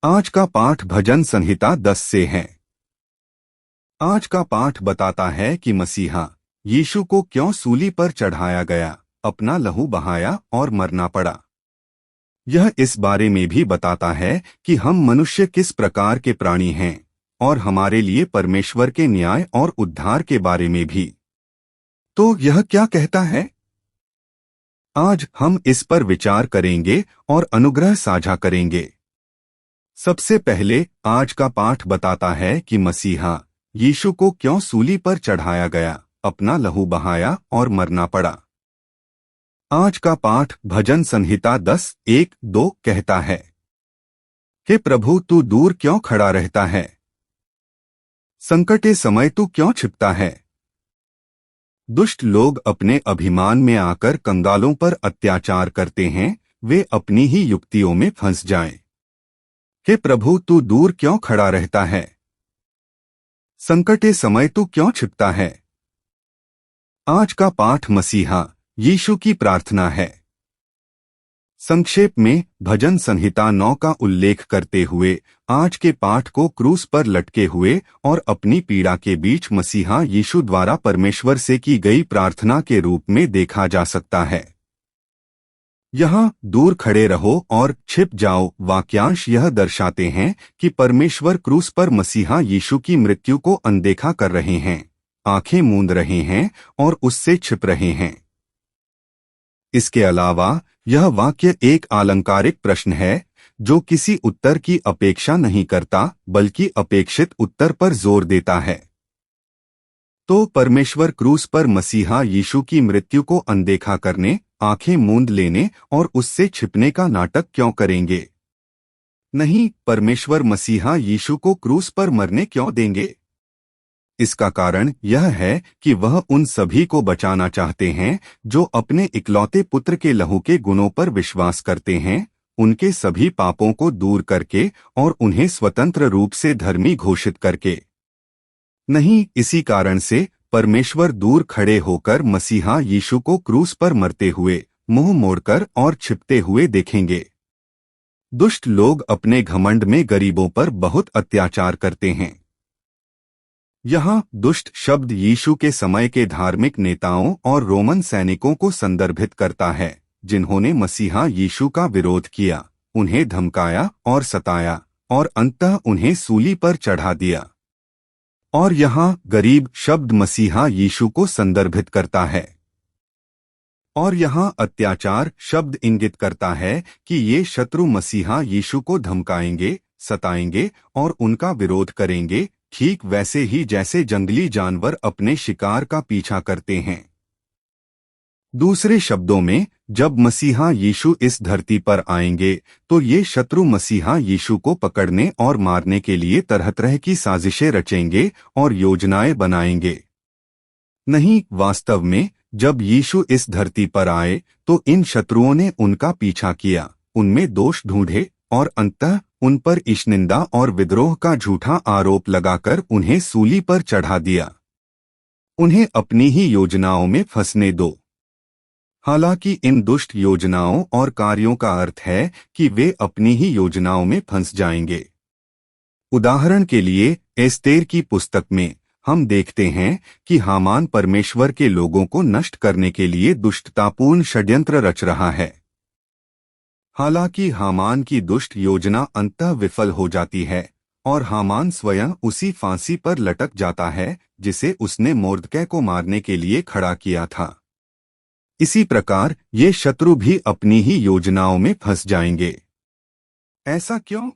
आज का पाठ भजन संहिता 10 से है। आज का पाठ बताता है कि मसीहा यीशु को क्यों सूली पर चढ़ाया गया, अपना लहू बहाया और मरना पड़ा। यह इस बारे में भी बताता है कि हम मनुष्य किस प्रकार के प्राणी हैं और हमारे लिए परमेश्वर के न्याय और उद्धार के बारे में भी। तो यह क्या कहता है? आज हम इस पर विचार करेंगे और अनुग्रह साझा करेंगे। सबसे पहले आज का पाठ बताता है कि मसीहा यीशु को क्यों सूली पर चढ़ाया गया, अपना लहू बहाया और मरना पड़ा। आज का पाठ भजन संहिता 10:1-2 कहता है, हे प्रभु, तू दूर क्यों खड़ा रहता है? संकटे समय तू क्यों छिपता है? दुष्ट लोग अपने अभिमान में आकर कंगालों पर अत्याचार करते हैं, वे अपनी ही युक्तियों में फंस जाएं। हे प्रभु, तू दूर क्यों खड़ा रहता है? संकटे समय तू क्यों छिपता है? आज का पाठ मसीहा यीशु की प्रार्थना है। संक्षेप में भजन संहिता 9 का उल्लेख करते हुए आज के पाठ को क्रूस पर लटके हुए और अपनी पीड़ा के बीच मसीहा यीशु द्वारा परमेश्वर से की गई प्रार्थना के रूप में देखा जा सकता है। यहाँ दूर खड़े रहो और छिप जाओ वाक्यांश यह दर्शाते हैं कि परमेश्वर क्रूस पर मसीहा यीशु की मृत्यु को अनदेखा कर रहे हैं, आंखें मूंद रहे हैं और उससे छिप रहे हैं। इसके अलावा यह वाक्य एक आलंकारिक प्रश्न है जो किसी उत्तर की अपेक्षा नहीं करता, बल्कि अपेक्षित उत्तर पर जोर देता है। तो परमेश्वर क्रूस पर मसीहा यीशु की मृत्यु को अनदेखा करने, आंखें मूंद लेने और उससे छिपने का नाटक क्यों करेंगे? नहीं, परमेश्वर मसीहा यीशु को क्रूस पर मरने क्यों देंगे? इसका कारण यह है कि वह उन सभी को बचाना चाहते हैं जो अपने इकलौते पुत्र के लहू के गुणों पर विश्वास करते हैं, उनके सभी पापों को दूर करके और उन्हें स्वतंत्र रूप से धर्मी घोषित करके। नहीं, इसी कारण से परमेश्वर दूर खड़े होकर मसीहा यीशु को क्रूस पर मरते हुए, मुंह मोड़कर और छिपते हुए देखेंगे। दुष्ट लोग अपने घमंड में गरीबों पर बहुत अत्याचार करते हैं। यहाँ दुष्ट शब्द यीशु के समय के धार्मिक नेताओं और रोमन सैनिकों को संदर्भित करता है, जिन्होंने मसीहा यीशु का विरोध किया, उन्हें धमकाया और सताया और अंततः उन्हें सूली पर चढ़ा दिया। और यहाँ गरीब शब्द मसीहा यीशु को संदर्भित करता है। और यहाँ अत्याचार शब्द इंगित करता है कि ये शत्रु मसीहा यीशु को धमकाएंगे, सताएंगे और उनका विरोध करेंगे, ठीक वैसे ही जैसे जंगली जानवर अपने शिकार का पीछा करते हैं। दूसरे शब्दों में, जब मसीहा यीशु इस धरती पर आएंगे तो ये शत्रु मसीहा यीशु को पकड़ने और मारने के लिए तरह तरह की साजिशें रचेंगे और योजनाएं बनाएंगे। नहीं, वास्तव में जब यीशु इस धरती पर आए तो इन शत्रुओं ने उनका पीछा किया, उनमें दोष ढूंढे और अंततः उन पर ईशनिंदा और विद्रोह का झूठा आरोप लगाकर उन्हें सूली पर चढ़ा दिया। उन्हें अपनी ही योजनाओं में फंसने दो। हालांकि इन दुष्ट योजनाओं और कार्यों का अर्थ है कि वे अपनी ही योजनाओं में फंस जाएंगे। उदाहरण के लिए एस्तेर की पुस्तक में हम देखते हैं कि हामान परमेश्वर के लोगों को नष्ट करने के लिए दुष्टतापूर्ण षड्यंत्र रच रहा है। हालांकि हामान की दुष्ट योजना अंततः विफल हो जाती है और हामान स्वयं उसी फांसी पर लटक जाता है जिसे उसने मोर्दकै को मारने के लिए खड़ा किया था। इसी प्रकार ये शत्रु भी अपनी ही योजनाओं में फंस जाएंगे। ऐसा क्यों?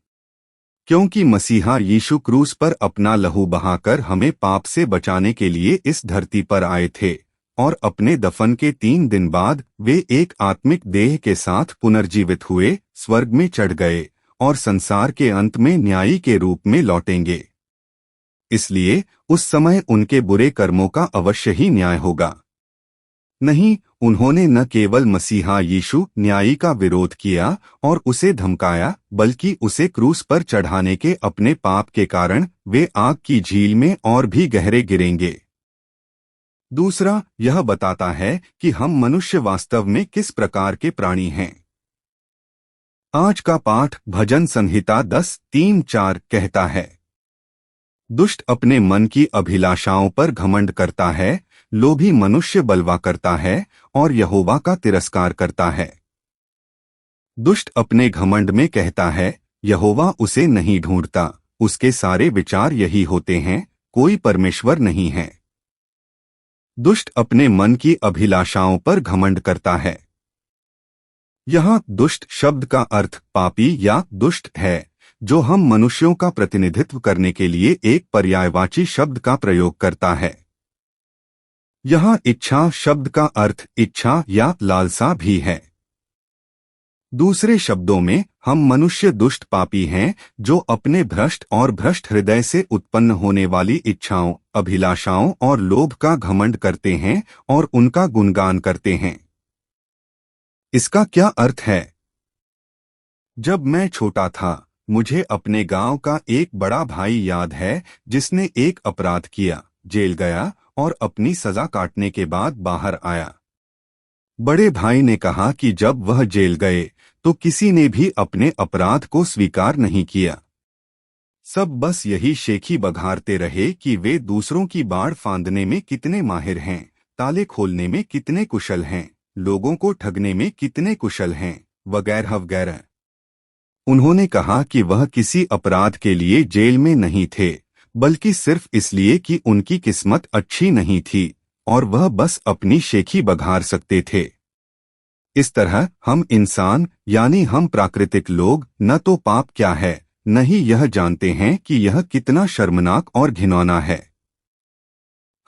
क्योंकि मसीहा यीशु क्रूस पर अपना लहू बहाकर हमें पाप से बचाने के लिए इस धरती पर आए थे और अपने दफन के 3 दिन बाद वे एक आत्मिक देह के साथ पुनर्जीवित हुए, स्वर्ग में चढ़ गए और संसार के अंत में न्यायी के रूप में लौटेंगे। इसलिए उस समय उनके बुरे कर्मों का अवश्य ही न्याय होगा। नहीं, उन्होंने न केवल मसीहा यीशु न्यायी का विरोध किया और उसे धमकाया, बल्कि उसे क्रूस पर चढ़ाने के अपने पाप के कारण वे आग की झील में और भी गहरे गिरेंगे। दूसरा, यह बताता है कि हम मनुष्य वास्तव में किस प्रकार के प्राणी हैं। आज का पाठ भजन संहिता 10:3-4 कहता है, दुष्ट अपने मन की अभिलाषाओं पर घमंड करता है, लोभी मनुष्य बलवा करता है और यहोवा का तिरस्कार करता है। दुष्ट अपने घमंड में कहता है, यहोवा उसे नहीं ढूंढता, उसके सारे विचार यही होते हैं, कोई परमेश्वर नहीं है। दुष्ट अपने मन की अभिलाषाओं पर घमंड करता है। यहाँ दुष्ट शब्द का अर्थ पापी या दुष्ट है, जो हम मनुष्यों का प्रतिनिधित्व करने के लिए एक पर्यायवाची शब्द का प्रयोग करता है। यहाँ इच्छा शब्द का अर्थ इच्छा या लालसा भी है। दूसरे शब्दों में हम मनुष्य दुष्ट पापी हैं, जो अपने भ्रष्ट और भ्रष्ट हृदय से उत्पन्न होने वाली इच्छाओं, अभिलाषाओं और लोभ का घमंड करते हैं और उनका गुणगान करते हैं। इसका क्या अर्थ है? जब मैं छोटा था, मुझे अपने गांव का एक बड़ा भाई याद है, जिसने एक अपराध किया, जेल गया और अपनी सजा काटने के बाद बाहर आया। बड़े भाई ने कहा कि जब वह जेल गए तो किसी ने भी अपने अपराध को स्वीकार नहीं किया। सब बस यही शेखी बघारते रहे कि वे दूसरों की बाड़ फांदने में कितने माहिर हैं, ताले खोलने में कितने कुशल हैं, लोगों को ठगने में कितने कुशल हैं, वगैरह वगैरह। उन्होंने कहा कि वह किसी अपराध के लिए जेल में नहीं थे, बल्कि सिर्फ इसलिए कि उनकी किस्मत अच्छी नहीं थी और वह बस अपनी शेखी बघार सकते थे। इस तरह हम इंसान यानी हम प्राकृतिक लोग न तो पाप क्या है, न ही यह जानते हैं कि यह कितना शर्मनाक और घिनौना है।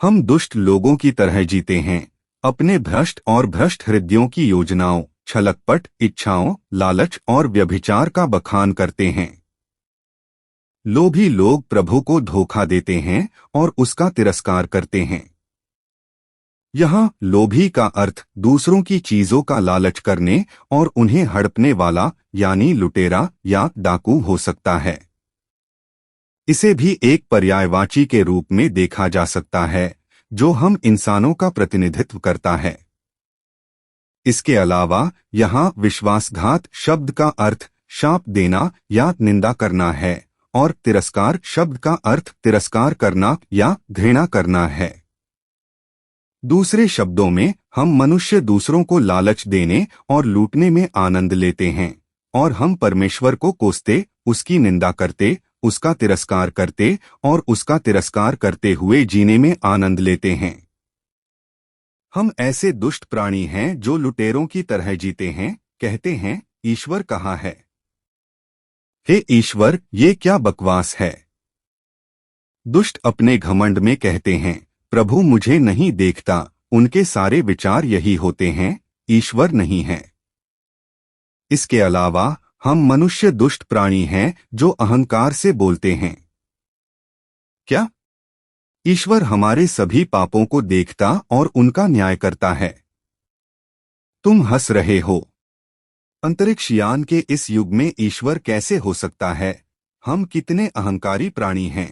हम दुष्ट लोगों की तरह जीते हैं, अपने भ्रष्ट और भ्रष्ट हृदयों की योजनाओं, छलकपट, इच्छाओं, लालच और व्यभिचार का बखान करते हैं। लोभी लोग प्रभु को धोखा देते हैं और उसका तिरस्कार करते हैं। यहाँ लोभी का अर्थ दूसरों की चीजों का लालच करने और उन्हें हड़पने वाला यानी लुटेरा या डाकू हो सकता है। इसे भी एक पर्यायवाची के रूप में देखा जा सकता है, जो हम इंसानों का प्रतिनिधित्व करता है। इसके अलावा यहाँ विश्वासघात शब्द का अर्थ शाप देना या निंदा करना है और तिरस्कार शब्द का अर्थ तिरस्कार करना या घृणा करना है। दूसरे शब्दों में हम मनुष्य दूसरों को लालच देने और लूटने में आनंद लेते हैं और हम परमेश्वर को कोसते, उसकी निंदा करते, उसका तिरस्कार करते और उसका तिरस्कार करते हुए जीने में आनंद लेते हैं। हम ऐसे दुष्ट प्राणी हैं जो लुटेरों की तरह जीते हैं, कहते हैं, ईश्वर कहाँ है? हे ईश्वर, ये क्या बकवास है? दुष्ट अपने घमंड में कहते हैं, प्रभु मुझे नहीं देखता, उनके सारे विचार यही होते हैं, ईश्वर नहीं है। इसके अलावा हम मनुष्य दुष्ट प्राणी हैं जो अहंकार से बोलते हैं। क्या ईश्वर हमारे सभी पापों को देखता और उनका न्याय करता है? तुम हंस रहे हो। अंतरिक्ष यान के इस युग में ईश्वर कैसे हो सकता है? हम कितने अहंकारी प्राणी हैं।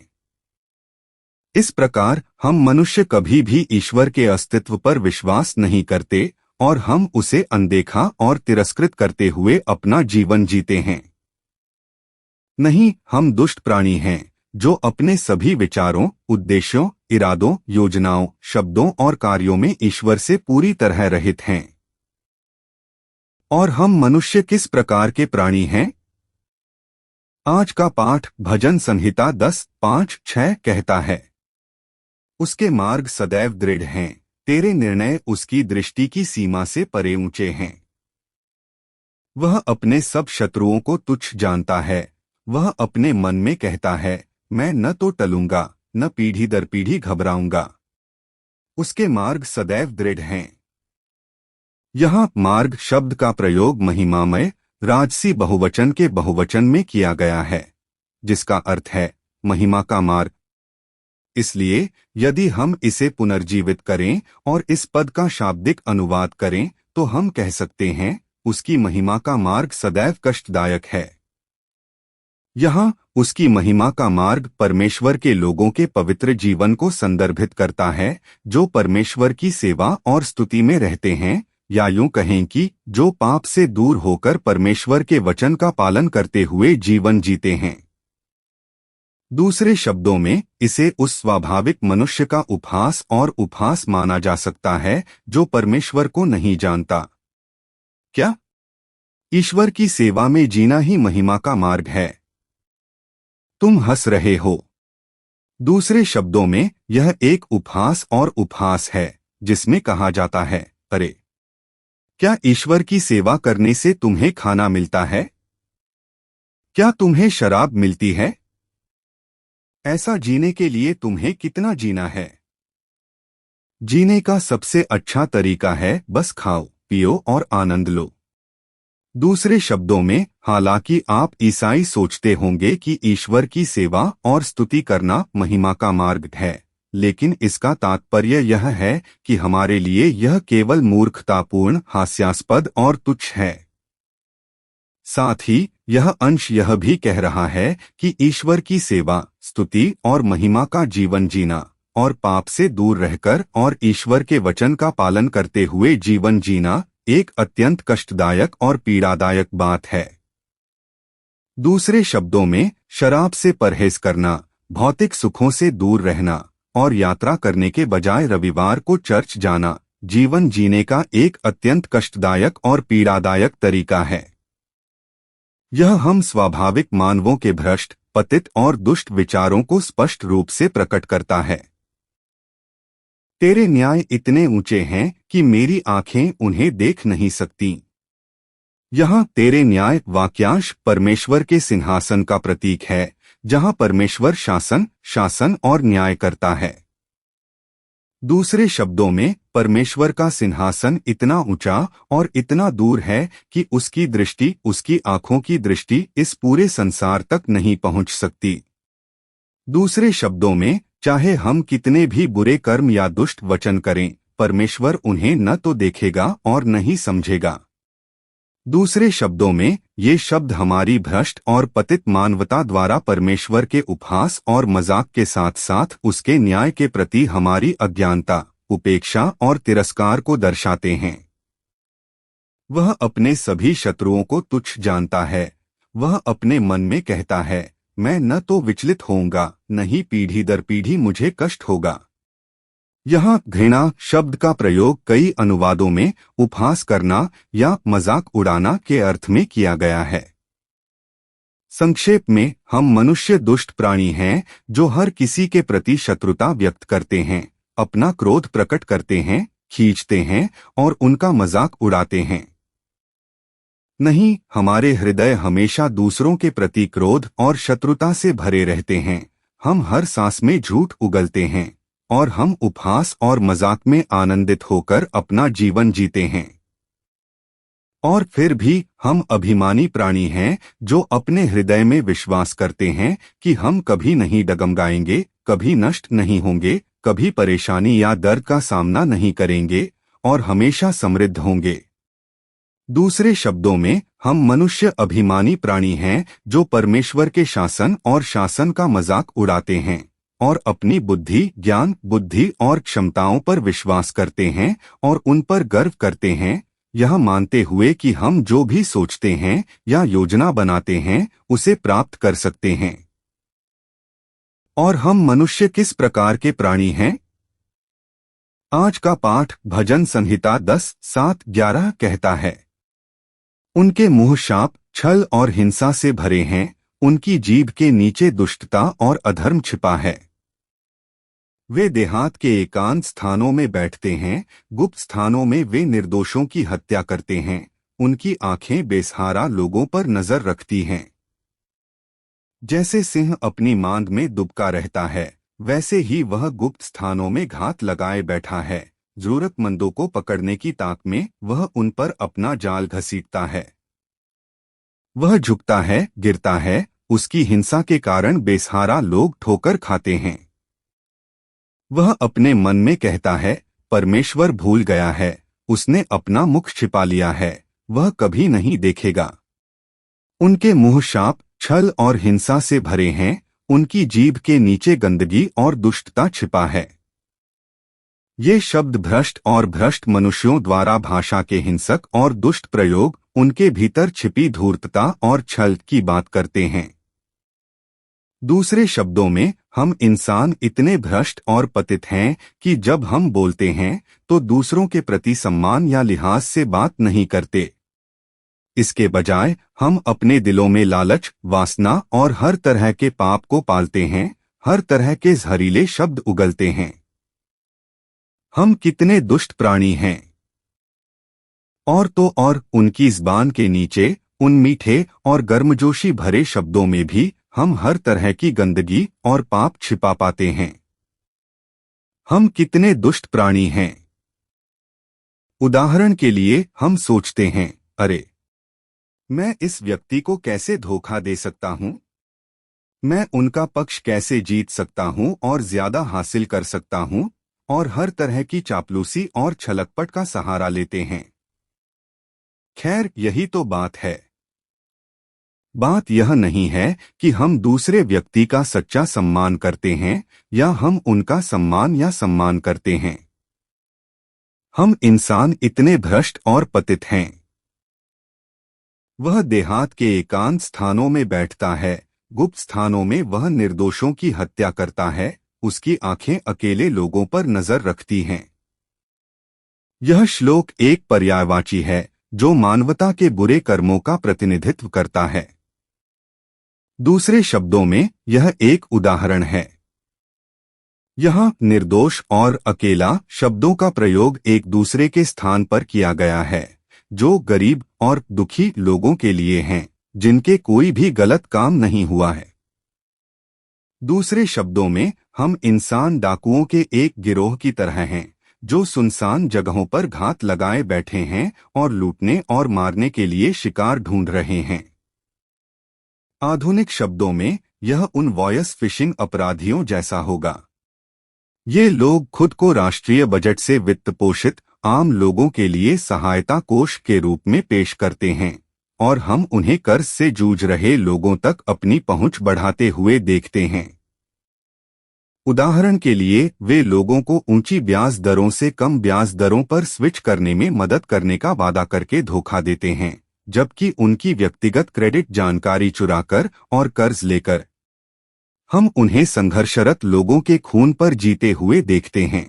इस प्रकार हम मनुष्य कभी भी ईश्वर के अस्तित्व पर विश्वास नहीं करते और हम उसे अनदेखा और तिरस्कृत करते हुए अपना जीवन जीते हैं। नहीं, हम दुष्ट प्राणी हैं जो अपने सभी विचारों, उद्देश्यों, इरादों, योजनाओं, शब्दों और कार्यों में ईश्वर से पूरी तरह रहित हैं। और हम मनुष्य किस प्रकार के प्राणी हैं? आज का पाठ भजन संहिता 10:5-6 कहता है, उसके मार्ग सदैव दृढ़ हैं, तेरे निर्णय उसकी दृष्टि की सीमा से परे ऊंचे हैं। वह अपने सब शत्रुओं को तुच्छ जानता है, वह अपने मन में कहता है, मैं न तो टलूंगा, न पीढ़ी दर पीढ़ी घबराऊंगा। उसके मार्ग सदैव दृढ़ हैं। यहाँ मार्ग शब्द का प्रयोग महिमामय राजसी बहुवचन के बहुवचन में किया गया है, जिसका अर्थ है महिमा का मार्ग। इसलिए यदि हम इसे पुनर्जीवित करें और इस पद का शाब्दिक अनुवाद करें तो हम कह सकते हैं, उसकी महिमा का मार्ग सदैव कष्टदायक है। यहाँ उसकी महिमा का मार्ग परमेश्वर के लोगों के पवित्र जीवन को संदर्भित करता है, जो परमेश्वर की सेवा और स्तुति में रहते हैं, या यूं कहें कि जो पाप से दूर होकर परमेश्वर के वचन का पालन करते हुए जीवन जीते हैं। दूसरे शब्दों में इसे उस स्वाभाविक मनुष्य का उपहास और उपहास माना जा सकता है जो परमेश्वर को नहीं जानता। क्या ईश्वर की सेवा में जीना ही महिमा का मार्ग है? तुम हंस रहे हो। दूसरे शब्दों में यह एक उपहास और उपहास है जिसमें कहा जाता है, अरे क्या ईश्वर की सेवा करने से तुम्हें खाना मिलता है? क्या तुम्हें शराब मिलती है? ऐसा जीने के लिए तुम्हें कितना जीना है? जीने का सबसे अच्छा तरीका है बस खाओ, पियो और आनंद लो। दूसरे शब्दों में, हालांकि आप ईसाई सोचते होंगे कि ईश्वर की सेवा और स्तुति करना महिमा का मार्ग है, लेकिन इसका तात्पर्य यह है कि हमारे लिए यह केवल मूर्खतापूर्ण, हास्यास्पद और तुच्छ है। साथ ही यह अंश यह भी कह रहा है कि ईश्वर की सेवा, स्तुति और महिमा का जीवन जीना और पाप से दूर रहकर और ईश्वर के वचन का पालन करते हुए जीवन जीना एक अत्यंत कष्टदायक और पीड़ादायक बात है। दूसरे शब्दों में, शराब से परहेज करना, भौतिक सुखों से दूर रहना और यात्रा करने के बजाय रविवार को चर्च जाना जीवन जीने का एक अत्यंत कष्टदायक और पीड़ादायक तरीका है। यह हम स्वाभाविक मानवों के भ्रष्ट, पतित और दुष्ट विचारों को स्पष्ट रूप से प्रकट करता है। तेरे न्याय इतने ऊंचे हैं कि मेरी आंखें उन्हें देख नहीं सकती। यहाँ तेरे न्याय वाक्यांश परमेश्वर के सिंहासन का प्रतीक है, जहाँ परमेश्वर शासन और न्याय करता है। दूसरे शब्दों में, परमेश्वर का सिंहासन इतना ऊंचा और इतना दूर है कि उसकी दृष्टि, उसकी आंखों की दृष्टि इस पूरे संसार तक नहीं पहुंच सकती। दूसरे शब्दों में, चाहे हम कितने भी बुरे कर्म या दुष्ट वचन करें, परमेश्वर उन्हें न तो देखेगा और न ही समझेगा। दूसरे शब्दों में, ये शब्द हमारी भ्रष्ट और पतित मानवता द्वारा परमेश्वर के उपहास और मजाक के साथ साथ उसके न्याय के प्रति हमारी अज्ञानता, उपेक्षा और तिरस्कार को दर्शाते हैं। वह अपने सभी शत्रुओं को तुच्छ जानता है। वह अपने मन में कहता है, मैं न तो विचलित होऊंगा, न ही पीढ़ी दर पीढ़ी मुझे कष्ट होगा। यहाँ घृणा शब्द का प्रयोग कई अनुवादों में उपहास करना या मजाक उड़ाना के अर्थ में किया गया है। संक्षेप में, हम मनुष्य दुष्ट प्राणी हैं जो हर किसी के प्रति शत्रुता व्यक्त करते हैं, अपना क्रोध प्रकट करते हैं, खींचते हैं और उनका मजाक उड़ाते हैं। नहीं, हमारे हृदय हमेशा दूसरों के प्रति क्रोध और शत्रुता से भरे रहते हैं। हम हर सांस में झूठ उगलते हैं और हम उपहास और मजाक में आनंदित होकर अपना जीवन जीते हैं। और फिर भी हम अभिमानी प्राणी हैं जो अपने हृदय में विश्वास करते हैं कि हम कभी नहीं डगमगाएंगे, कभी नष्ट नहीं होंगे, कभी परेशानी या दर्द का सामना नहीं करेंगे और हमेशा समृद्ध होंगे। दूसरे शब्दों में, हम मनुष्य अभिमानी प्राणी हैं जो परमेश्वर के शासन और शासन का मजाक उड़ाते हैं और अपनी बुद्धि, ज्ञान, बुद्धि और क्षमताओं पर विश्वास करते हैं और उन पर गर्व करते हैं, यह मानते हुए कि हम जो भी सोचते हैं या योजना बनाते हैं उसे प्राप्त कर सकते हैं। और हम मनुष्य किस प्रकार के प्राणी हैं? आज का पाठ भजन संहिता 10:7-11 कहता है, उनके मुंह शाप, छल और हिंसा से भरे हैं, उनकी जीभ के नीचे दुष्टता और अधर्म छिपा है। वे देहात के एकांत स्थानों में बैठते हैं, गुप्त स्थानों में वे निर्दोषों की हत्या करते हैं, उनकी आंखें बेसहारा लोगों पर नजर रखती हैं। जैसे सिंह अपनी मांद में दुबका रहता है, वैसे ही वह गुप्त स्थानों में घात लगाए बैठा है। जरूरतमंदों को पकड़ने की ताक में वह उन पर अपना जाल घसीटता है। वह झुकता है, गिरता है, उसकी हिंसा के कारण बेसहारा लोग ठोकर खाते हैं। वह अपने मन में कहता है, परमेश्वर भूल गया है, उसने अपना मुख छिपा लिया है, वह कभी नहीं देखेगा। उनके मुंह शाप, छल और हिंसा से भरे हैं, उनकी जीभ के नीचे गंदगी और दुष्टता छिपा है। ये शब्द भ्रष्ट और भ्रष्ट मनुष्यों द्वारा भाषा के हिंसक और दुष्ट प्रयोग उनके भीतर छिपी धूर्तता और छल की बात करते हैं। दूसरे शब्दों में हम इंसान इतने भ्रष्ट और पतित हैं कि जब हम बोलते हैं तो दूसरों के प्रति सम्मान या लिहाज से बात नहीं करते। इसके बजाय हम अपने दिलों में लालच, वासना और हर तरह के पाप को पालते हैं, हर तरह के जहरीले शब्द उगलते हैं। हम कितने दुष्ट प्राणी हैं। और तो और उनकी ज़बान के नीचे उन मीठे और गर्मजोशी भरे शब्दों में भी हम हर तरह की गंदगी और पाप छिपा पाते हैं। हम कितने दुष्ट प्राणी हैं। उदाहरण के लिए हम सोचते हैं, अरे मैं इस व्यक्ति को कैसे धोखा दे सकता हूं, मैं उनका पक्ष कैसे जीत सकता हूं और ज्यादा हासिल कर सकता हूं, और हर तरह की चापलूसी और छलकपट का सहारा लेते हैं। खैर, यही तो बात है। बात यह नहीं है कि हम दूसरे व्यक्ति का सच्चा सम्मान करते हैं या हम उनका सम्मान या सम्मान करते हैं। हम इंसान इतने भ्रष्ट और पतित हैं। वह देहात के एकांत स्थानों में बैठता है, गुप्त स्थानों में वह निर्दोषों की हत्या करता है, उसकी आंखें अकेले लोगों पर नजर रखती हैं। यह श्लोक एक पर्यायवाची है जो मानवता के बुरे कर्मों का प्रतिनिधित्व करता है। दूसरे शब्दों में यह एक उदाहरण है। यहाँ निर्दोष और अकेला शब्दों का प्रयोग एक दूसरे के स्थान पर किया गया है, जो गरीब और दुखी लोगों के लिए हैं, जिनके कोई भी गलत काम नहीं हुआ है। दूसरे शब्दों में हम इंसान डाकुओं के एक गिरोह की तरह हैं, जो सुनसान जगहों पर घात लगाए बैठे हैं और लूटने और मारने के लिए शिकार ढूंढ रहे हैं। आधुनिक शब्दों में यह उन वॉयस फिशिंग अपराधियों जैसा होगा। ये लोग खुद को राष्ट्रीय बजट से वित्त पोषित आम लोगों के लिए सहायता कोष के रूप में पेश करते हैं और हम उन्हें कर्ज से जूझ रहे लोगों तक अपनी पहुंच बढ़ाते हुए देखते हैं। उदाहरण के लिए वे लोगों को ऊंची ब्याज दरों से कम ब्याज दरों पर स्विच करने में मदद करने का वादा करके धोखा देते हैं, जबकि उनकी व्यक्तिगत क्रेडिट जानकारी चुराकर और कर्ज लेकर हम उन्हें संघर्षरत लोगों के खून पर जीते हुए देखते हैं।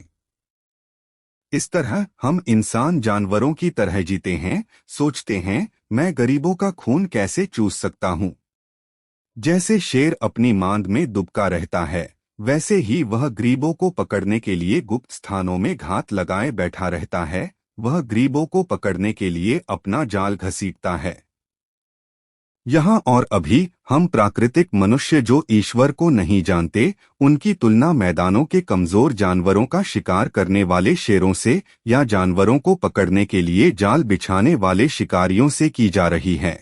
इस तरह हम इंसान जानवरों की तरह जीते हैं, सोचते हैं मैं गरीबों का खून कैसे चूस सकता हूं। जैसे शेर अपनी मांद में दुबका रहता है, वैसे ही वह गरीबों को पकड़ने के लिए गुप्त स्थानों में घात लगाए बैठा रहता है, वह गरीबों को पकड़ने के लिए अपना जाल घसीटता है। यहाँ और अभी हम प्राकृतिक मनुष्य जो ईश्वर को नहीं जानते, उनकी तुलना मैदानों के कमजोर जानवरों का शिकार करने वाले शेरों से या जानवरों को पकड़ने के लिए जाल बिछाने वाले शिकारियों से की जा रही है।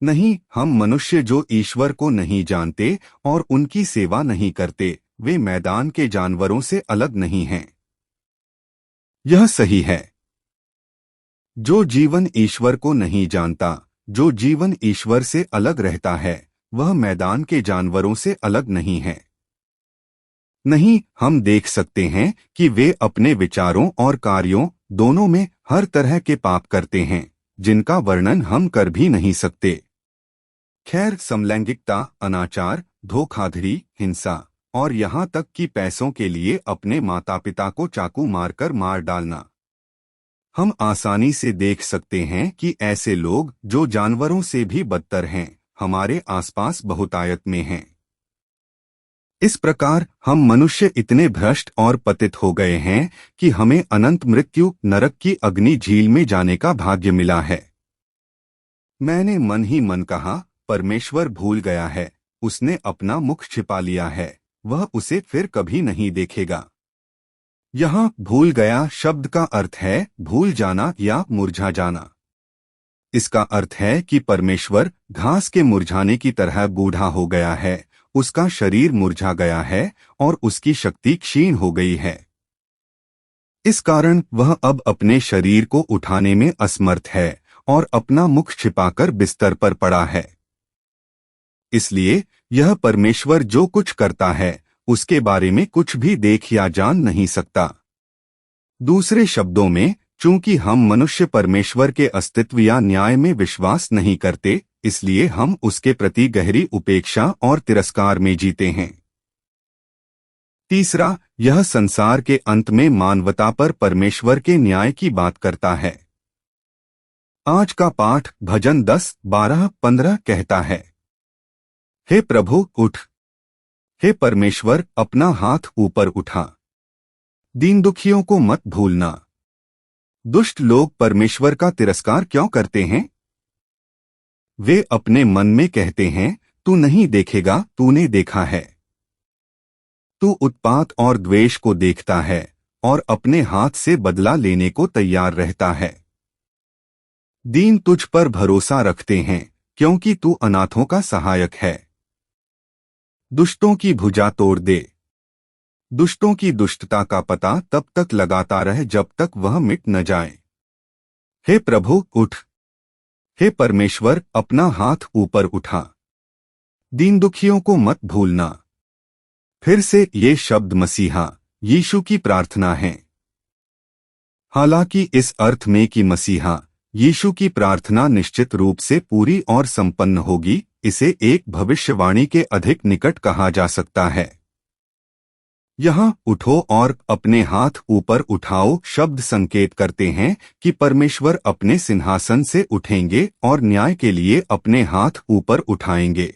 नहीं, हम मनुष्य जो ईश्वर को नहीं जानते और उनकी सेवा नहीं करते, वे मैदान के जानवरों से अलग नहीं हैं। यह सही है। जो जीवन ईश्वर को नहीं जानता, जो जीवन ईश्वर से अलग रहता है, वह मैदान के जानवरों से अलग नहीं है। नहीं, हम देख सकते हैं कि वे अपने विचारों और कार्यों दोनों में हर तरह के पाप करते हैं, जिनका वर्णन हम कर भी नहीं सकते। खैर, समलैंगिकता, अनाचार, धोखाधड़ी, हिंसा और यहाँ तक कि पैसों के लिए अपने माता पिता को चाकू मारकर मार डालना, हम आसानी से देख सकते हैं कि ऐसे लोग जो जानवरों से भी बदतर हैं, हमारे आसपास बहुतायत में हैं। इस प्रकार हम मनुष्य इतने भ्रष्ट और पतित हो गए हैं कि हमें अनंत मृत्यु नरक की अग्नि झील में जाने का भाग्य मिला है। मैंने मन ही मन कहा, परमेश्वर भूल गया है, उसने अपना मुख छिपा लिया है, वह उसे फिर कभी नहीं देखेगा। यहाँ भूल गया शब्द का अर्थ है भूल जाना या मुरझा जाना। इसका अर्थ है कि परमेश्वर घास के मुरझाने की तरह बूढ़ा हो गया है, उसका शरीर मुरझा गया है और उसकी शक्ति क्षीण हो गई है। इस कारण वह अब अपने शरीर को उठाने में असमर्थ है और अपना मुख छिपाकर बिस्तर पर पड़ा है। इसलिए यह परमेश्वर जो कुछ करता है उसके बारे में कुछ भी देख या जान नहीं सकता। दूसरे शब्दों में, चूंकि हम मनुष्य परमेश्वर के अस्तित्व या न्याय में विश्वास नहीं करते, इसलिए हम उसके प्रति गहरी उपेक्षा और तिरस्कार में जीते हैं। तीसरा, यह संसार के अंत में मानवता पर परमेश्वर के न्याय की बात करता है। आज का पाठ भजन 10-12-15 कहता है, हे प्रभु उठ, हे परमेश्वर अपना हाथ ऊपर उठा, दीन दुखियों को मत भूलना। दुष्ट लोग परमेश्वर का तिरस्कार क्यों करते हैं? वे अपने मन में कहते हैं, तू नहीं देखेगा, तूने देखा है। तू उत्पात और द्वेष को देखता है और अपने हाथ से बदला लेने को तैयार रहता है। दीन तुझ पर भरोसा रखते हैं, क्योंकि तू अनाथों का सहायक है। दुष्टों की भुजा तोड़ दे। दुष्टों की दुष्टता का पता तब तक लगाता रह जब तक वह मिट न जाए। हे प्रभु उठ, हे परमेश्वर अपना हाथ ऊपर उठा, दीन दुखियों को मत भूलना। फिर से ये शब्द मसीहा यीशु की प्रार्थना है। हालांकि इस अर्थ में कि मसीहा यीशु की प्रार्थना निश्चित रूप से पूरी और संपन्न होगी, इसे एक भविष्यवाणी के अधिक निकट कहा जा सकता है। यहाँ उठो और अपने हाथ ऊपर उठाओ शब्द संकेत करते हैं कि परमेश्वर अपने सिंहासन से उठेंगे और न्याय के लिए अपने हाथ ऊपर उठाएंगे।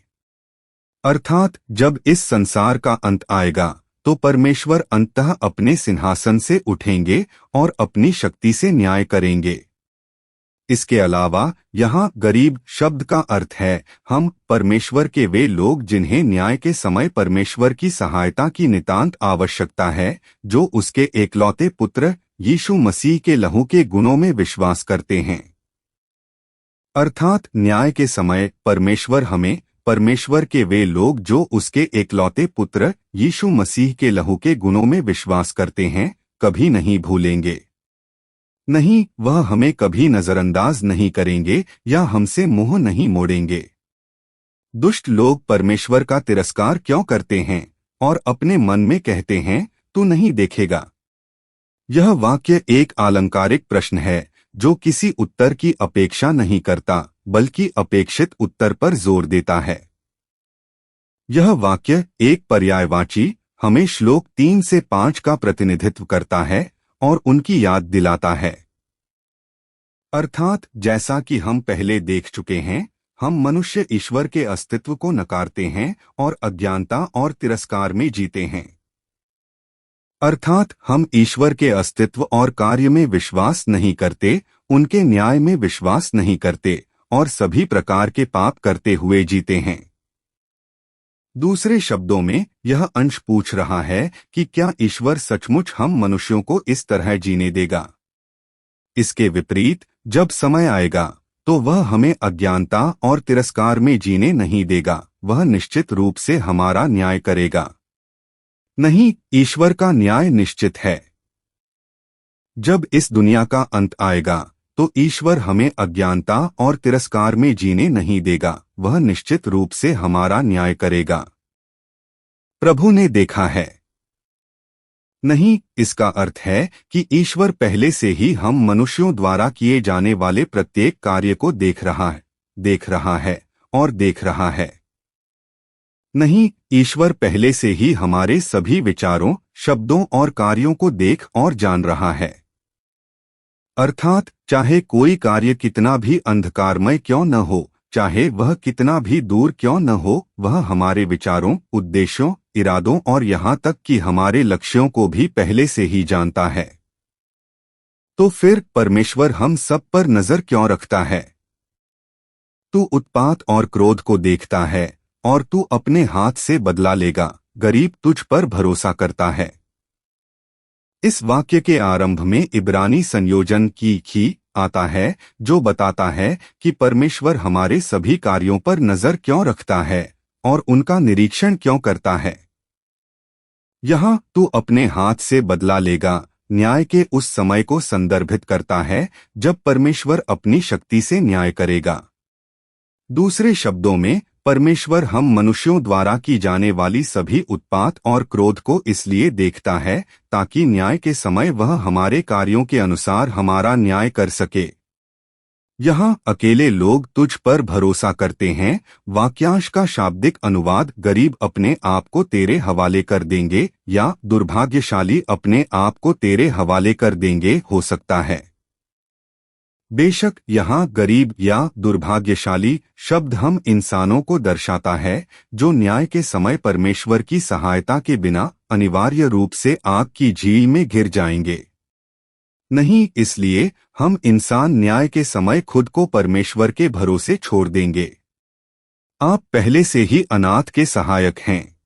अर्थात जब इस संसार का अंत आएगा तो परमेश्वर अंततः अपने सिंहासन से उठेंगे और अपनी शक्ति से न्याय करेंगे। इसके अलावा यहाँ गरीब शब्द का अर्थ है हम परमेश्वर के वे लोग जिन्हें न्याय के समय परमेश्वर की सहायता की नितांत आवश्यकता है, जो उसके एकलौते पुत्र यीशु मसीह के लहू के गुणों में विश्वास करते हैं। अर्थात न्याय के समय परमेश्वर के वे लोग जो उसके एकलौते पुत्र यीशु मसीह के लहू के गुणों में विश्वास करते हैं, कभी नहीं भूलेंगे। नहीं, वह हमें कभी नजरअंदाज नहीं करेंगे या हमसे मुंह नहीं मोड़ेंगे। दुष्ट लोग परमेश्वर का तिरस्कार क्यों करते हैं और अपने मन में कहते हैं, तू नहीं देखेगा? यह वाक्य एक आलंकारिक प्रश्न है जो किसी उत्तर की अपेक्षा नहीं करता, बल्कि अपेक्षित उत्तर पर जोर देता है। यह वाक्य एक पर्यायवाची हमें श्लोक 3 से 5 का प्रतिनिधित्व करता है और उनकी याद दिलाता है। अर्थात जैसा कि हम पहले देख चुके हैं, हम मनुष्य ईश्वर के अस्तित्व को नकारते हैं और अज्ञानता और तिरस्कार में जीते हैं। अर्थात हम ईश्वर के अस्तित्व और कार्य में विश्वास नहीं करते, उनके न्याय में विश्वास नहीं करते और सभी प्रकार के पाप करते हुए जीते हैं। दूसरे शब्दों में, यह अंश पूछ रहा है कि क्या ईश्वर सचमुच हम मनुष्यों को इस तरह जीने देगा? इसके विपरीत, जब समय आएगा तो वह हमें अज्ञानता और तिरस्कार में जीने नहीं देगा, वह निश्चित रूप से हमारा न्याय करेगा। नहीं, ईश्वर का न्याय निश्चित है। जब इस दुनिया का अंत आएगा तो ईश्वर हमें अज्ञानता और तिरस्कार में जीने नहीं देगा, वह निश्चित रूप से हमारा न्याय करेगा। प्रभु ने देखा है। नहीं, इसका अर्थ है कि ईश्वर पहले से ही हम मनुष्यों द्वारा किए जाने वाले प्रत्येक कार्य को देख रहा है और देख रहा है। नहीं, ईश्वर पहले से ही हमारे सभी विचारों, शब्दों और कार्यों को देख और जान रहा है। अर्थात चाहे कोई कार्य कितना भी अंधकारमय क्यों न हो, चाहे वह कितना भी दूर क्यों न हो, वह हमारे विचारों, उद्देश्यों, इरादों और यहाँ तक कि हमारे लक्ष्यों को भी पहले से ही जानता है। तो फिर परमेश्वर हम सब पर नजर क्यों रखता है? तू उत्पात और क्रोध को देखता है और तू अपने हाथ से बदला लेगा, गरीब तुझ पर भरोसा करता है। इस वाक्य के आरंभ में इब्रानी संयोजन की आता है, जो बताता है कि परमेश्वर हमारे सभी कार्यों पर नजर क्यों रखता है और उनका निरीक्षण क्यों करता है। यहाँ तू अपने हाथ से बदला लेगा न्याय के उस समय को संदर्भित करता है जब परमेश्वर अपनी शक्ति से न्याय करेगा। दूसरे शब्दों में, परमेश्वर हम मनुष्यों द्वारा की जाने वाली सभी उत्पात और क्रोध को इसलिए देखता है ताकि न्याय के समय वह हमारे कार्यों के अनुसार हमारा न्याय कर सके। यहाँ अकेले लोग तुझ पर भरोसा करते हैं। वाक्यांश का शाब्दिक अनुवाद गरीब अपने आप को तेरे हवाले कर देंगे या दुर्भाग्यशाली अपने आप को तेरे हवाले कर देंगे हो सकता है। बेशक यहाँ गरीब या दुर्भाग्यशाली शब्द हम इंसानों को दर्शाता है जो न्याय के समय परमेश्वर की सहायता के बिना अनिवार्य रूप से आग की झील में गिर जाएंगे। नहीं, इसलिए हम इंसान न्याय के समय खुद को परमेश्वर के भरोसे छोड़ देंगे। आप पहले से ही अनाथ के सहायक हैं।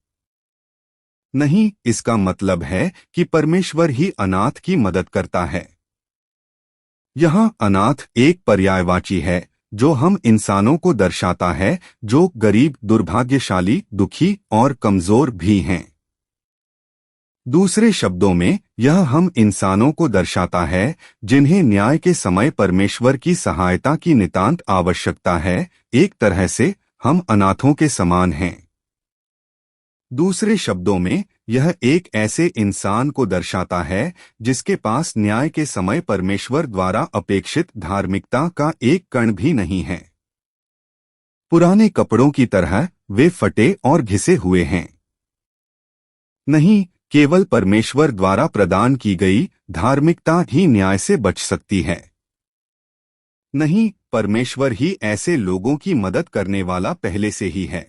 नहीं, इसका मतलब है कि परमेश्वर ही अनाथ की मदद करता है। यहाँ अनाथ एक पर्यायवाची है जो हम इंसानों को दर्शाता है जो गरीब, दुर्भाग्यशाली, दुखी और कमजोर भी हैं। दूसरे शब्दों में यह हम इंसानों को दर्शाता है जिन्हें न्याय के समय परमेश्वर की सहायता की नितांत आवश्यकता है। एक तरह से हम अनाथों के समान हैं। दूसरे शब्दों में यह एक ऐसे इंसान को दर्शाता है जिसके पास न्याय के समय परमेश्वर द्वारा अपेक्षित धार्मिकता का एक कण भी नहीं है। पुराने कपड़ों की तरह वे फटे और घिसे हुए हैं। नहीं, केवल परमेश्वर द्वारा प्रदान की गई धार्मिकता ही न्याय से बच सकती है। नहीं, परमेश्वर ही ऐसे लोगों की मदद करने वाला पहले से ही है।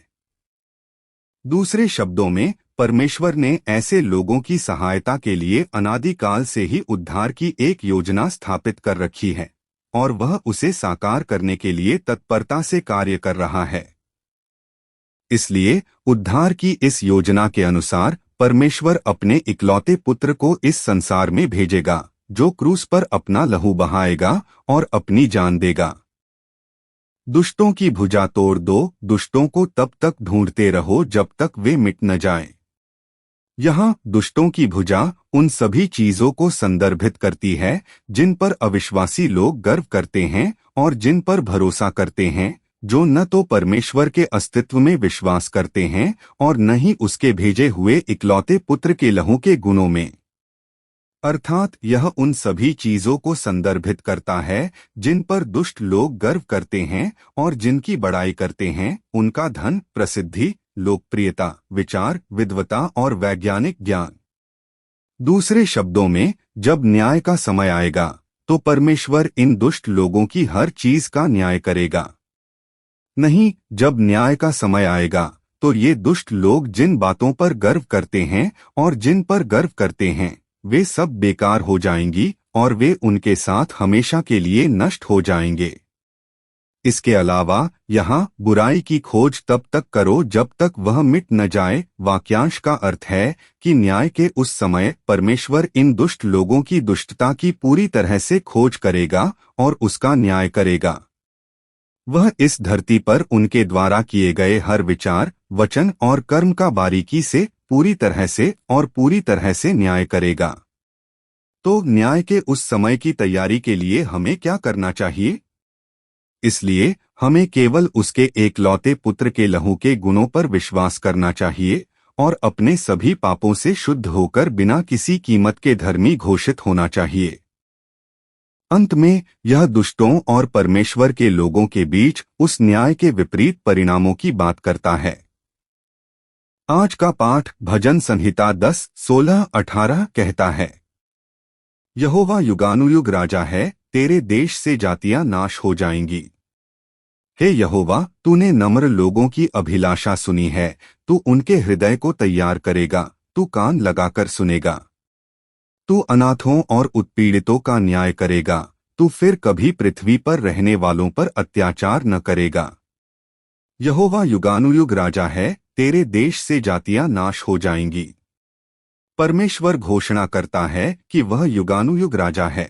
दूसरे शब्दों में परमेश्वर ने ऐसे लोगों की सहायता के लिए अनादिकाल से ही उद्धार की एक योजना स्थापित कर रखी है और वह उसे साकार करने के लिए तत्परता से कार्य कर रहा है। इसलिए उद्धार की इस योजना के अनुसार परमेश्वर अपने इकलौते पुत्र को इस संसार में भेजेगा जो क्रूस पर अपना लहू बहाएगा और अपनी जान देगा। दुष्टों की भुजा तोड़ दो, दुष्टों को तब तक ढूंढते रहो जब तक वे मिट न जाएं। यहाँ दुष्टों की भुजा उन सभी चीजों को संदर्भित करती है जिन पर अविश्वासी लोग गर्व करते हैं और जिन पर भरोसा करते हैं, जो न तो परमेश्वर के अस्तित्व में विश्वास करते हैं और न ही उसके भेजे हुए इकलौते पुत्र के लहू के गुणों में। अर्थात यह उन सभी चीजों को संदर्भित करता है जिन पर दुष्ट लोग गर्व करते हैं और जिनकी बड़ाई करते हैं, उनका धन, प्रसिद्धि, लोकप्रियता, विचार, विद्वता और वैज्ञानिक ज्ञान। दूसरे शब्दों में, जब न्याय का समय आएगा तो परमेश्वर इन दुष्ट लोगों की हर चीज का न्याय करेगा। नहीं, जब न्याय का समय आएगा तो ये दुष्ट लोग जिन बातों पर गर्व करते हैं और जिन पर गर्व करते हैं, वे सब बेकार हो जाएंगी और वे उनके साथ हमेशा के लिए नष्ट हो जाएंगे। इसके अलावा यहाँ बुराई की खोज तब तक करो जब तक वह मिट न जाए। वाक्यांश का अर्थ है कि न्याय के उस समय परमेश्वर इन दुष्ट लोगों की दुष्टता की पूरी तरह से खोज करेगा और उसका न्याय करेगा। वह इस धरती पर उनके द्वारा किए गए हर विचार, वचन और कर्म का बारीकी से, पूरी तरह से और पूरी तरह से न्याय करेगा। तो न्याय के उस समय की तैयारी के लिए हमें क्या करना चाहिए? इसलिए हमें केवल उसके एकलौते पुत्र के लहू के गुणों पर विश्वास करना चाहिए और अपने सभी पापों से शुद्ध होकर बिना किसी कीमत के धर्मी घोषित होना चाहिए। अंत में यह दुष्टों और परमेश्वर के लोगों के बीच उस न्याय के विपरीत परिणामों की बात करता है। आज का पाठ भजन संहिता 10, 16, 18 कहता है, यहोवा युगानुयुग राजा है, तेरे देश से जातियां नाश हो जाएंगी। हे यहोवा, तूने नम्र लोगों की अभिलाषा सुनी है, तू उनके हृदय को तैयार करेगा, तू कान लगाकर सुनेगा। तू अनाथों और उत्पीड़ितों का न्याय करेगा, तू फिर कभी पृथ्वी पर रहने वालों पर अत्याचार न करेगा। यहोवा युगानुयुग राजा है, तेरे देश से जातियां नाश हो जाएंगी। परमेश्वर घोषणा करता है कि वह युगानुयुग राजा है,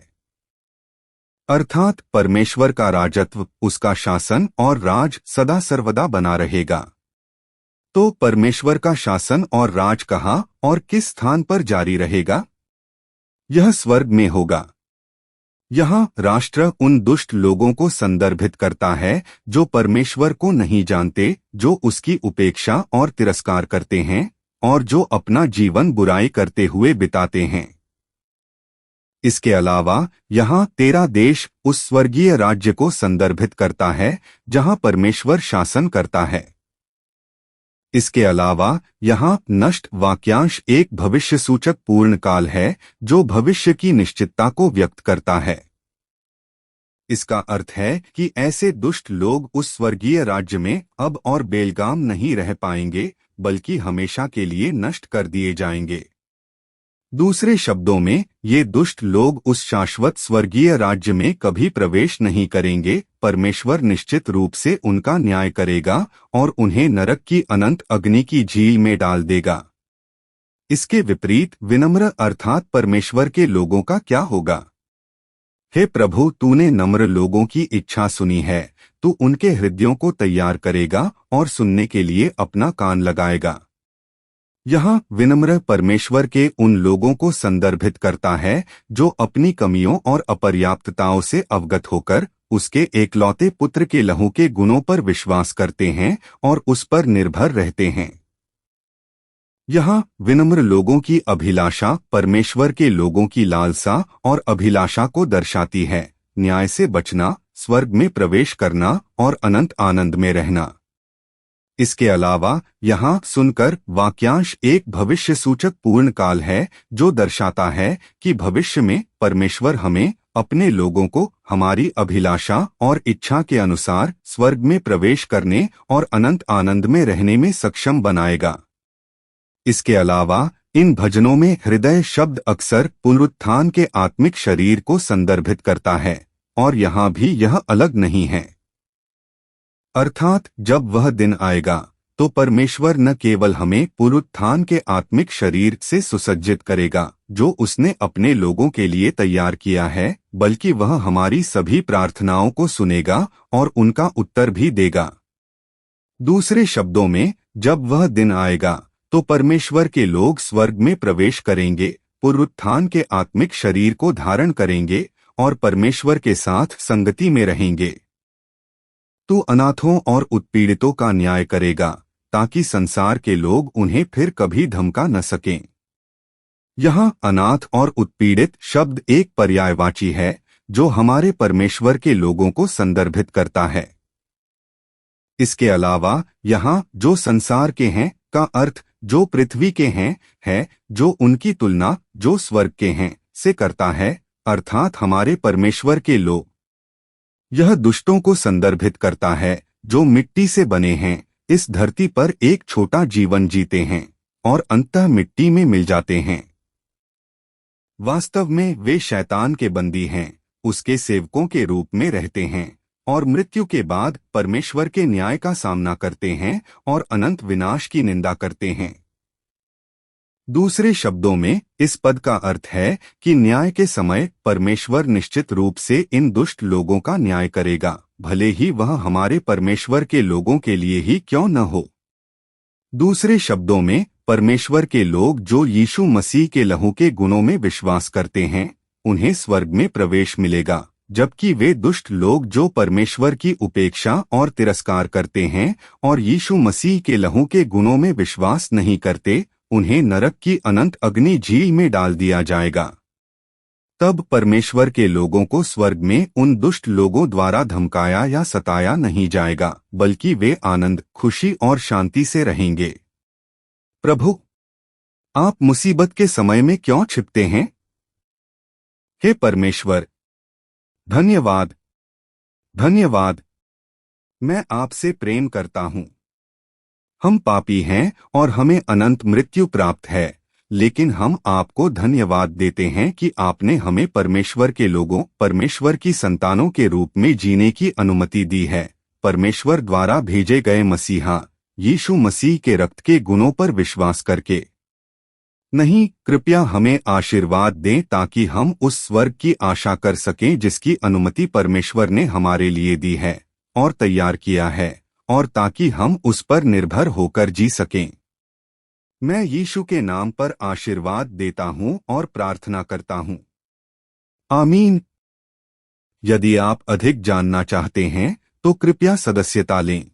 अर्थात परमेश्वर का राजत्व, उसका शासन और राज सदा सर्वदा बना रहेगा। तो परमेश्वर का शासन और राज कहाँ और किस स्थान पर जारी रहेगा? यह स्वर्ग में होगा। यहाँ राष्ट्र उन दुष्ट लोगों को संदर्भित करता है जो परमेश्वर को नहीं जानते, जो उसकी उपेक्षा और तिरस्कार करते हैं और जो अपना जीवन बुराई करते हुए बिताते हैं। इसके अलावा यहाँ तेरा देश उस स्वर्गीय राज्य को संदर्भित करता है जहाँ परमेश्वर शासन करता है। इसके अलावा यहाँ नष्ट वाक्यांश एक भविष्य सूचक पूर्ण काल है जो भविष्य की निश्चितता को व्यक्त करता है। इसका अर्थ है कि ऐसे दुष्ट लोग उस स्वर्गीय राज्य में अब और बेलगाम नहीं रह पाएंगे, बल्कि हमेशा के लिए नष्ट कर दिए जाएंगे। दूसरे शब्दों में, ये दुष्ट लोग उस शाश्वत स्वर्गीय राज्य में कभी प्रवेश नहीं करेंगे। परमेश्वर निश्चित रूप से उनका न्याय करेगा और उन्हें नरक की अनंत अग्नि की झील में डाल देगा। इसके विपरीत विनम्र अर्थात परमेश्वर के लोगों का क्या होगा? हे प्रभु, तूने नम्र लोगों की इच्छा सुनी है, तू उनके हृदयों को तैयार करेगा और सुनने के लिए अपना कान लगाएगा। यहाँ विनम्र परमेश्वर के उन लोगों को संदर्भित करता है जो अपनी कमियों और अपर्याप्तताओं से अवगत होकर उसके एकलौते पुत्र के लहू के गुणों पर विश्वास करते हैं और उस पर निर्भर रहते हैं। यहाँ विनम्र लोगों की अभिलाषा परमेश्वर के लोगों की लालसा और अभिलाषा को दर्शाती है, न्याय से बचना, स्वर्ग में प्रवेश करना और अनंत आनंद में रहना। इसके अलावा यहाँ सुनकर वाक्यांश एक भविष्य सूचक पूर्ण काल है जो दर्शाता है कि भविष्य में परमेश्वर हमें, अपने लोगों को, हमारी अभिलाषा और इच्छा के अनुसार स्वर्ग में प्रवेश करने और अनंत आनंद में रहने में सक्षम बनाएगा। इसके अलावा इन भजनों में हृदय शब्द अक्सर पुनरुत्थान के आत्मिक शरीर को संदर्भित करता है और यहाँ भी यह अलग नहीं है। अर्थात जब वह दिन आएगा तो परमेश्वर न केवल हमें पुनरुत्थान के आत्मिक शरीर से सुसज्जित करेगा जो उसने अपने लोगों के लिए तैयार किया है, बल्कि वह हमारी सभी प्रार्थनाओं को सुनेगा और उनका उत्तर भी देगा। दूसरे शब्दों में, जब वह दिन आएगा तो परमेश्वर के लोग स्वर्ग में प्रवेश करेंगे, पुनरुत्थान के आत्मिक शरीर को धारण करेंगे और परमेश्वर के साथ संगति में रहेंगे। तू अनाथों और उत्पीड़ितों का न्याय करेगा ताकि संसार के लोग उन्हें फिर कभी धमका न सकें। यहाँ अनाथ और उत्पीड़ित शब्द एक पर्यायवाची है जो हमारे परमेश्वर के लोगों को संदर्भित करता है। इसके अलावा यहाँ जो संसार के हैं का अर्थ जो पृथ्वी के हैं है, जो उनकी तुलना जो स्वर्ग के हैं से करता है, अर्थात हमारे परमेश्वर के लोग। यह दुष्टों को संदर्भित करता है जो मिट्टी से बने हैं, इस धरती पर एक छोटा जीवन जीते हैं और अंततः मिट्टी में मिल जाते हैं। वास्तव में वे शैतान के बंदी हैं, उसके सेवकों के रूप में रहते हैं और मृत्यु के बाद परमेश्वर के न्याय का सामना करते हैं और अनंत विनाश की निंदा करते हैं। दूसरे शब्दों में इस पद का अर्थ है कि न्याय के समय परमेश्वर निश्चित रूप से इन दुष्ट लोगों का न्याय करेगा, भले ही वह हमारे परमेश्वर के लोगों के लिए ही क्यों न हो। दूसरे शब्दों में, परमेश्वर के लोग जो यीशु मसीह के लहू के गुणों में विश्वास करते हैं, उन्हें स्वर्ग में प्रवेश मिलेगा, जबकि वे दुष्ट लोग जो परमेश्वर की उपेक्षा और तिरस्कार करते हैं और यीशु मसीह के लहू के गुणों में विश्वास नहीं करते, उन्हें नरक की अनंत अग्नि झील में डाल दिया जाएगा। तब परमेश्वर के लोगों को स्वर्ग में उन दुष्ट लोगों द्वारा धमकाया या सताया नहीं जाएगा, बल्कि वे आनंद, खुशी और शांति से रहेंगे। प्रभु, आप मुसीबत के समय में क्यों छिपते हैं? हे परमेश्वर, धन्यवाद, धन्यवाद। मैं आपसे प्रेम करता हूँ। हम पापी हैं और हमें अनंत मृत्यु प्राप्त है, लेकिन हम आपको धन्यवाद देते हैं कि आपने हमें परमेश्वर के लोगों, परमेश्वर की संतानों के रूप में जीने की अनुमति दी है, परमेश्वर द्वारा भेजे गए मसीहा यीशु मसीह के रक्त के गुणों पर विश्वास करके। नहीं, कृपया हमें आशीर्वाद दें ताकि हम उस स्वर्ग की आशा कर सकें जिसकी अनुमति परमेश्वर ने हमारे लिए दी है और तैयार किया है, और ताकि हम उस पर निर्भर होकर जी सकें। मैं यीशु के नाम पर आशीर्वाद देता हूँ और प्रार्थना करता हूँ। आमीन। यदि आप अधिक जानना चाहते हैं तो कृपया सदस्यता लें।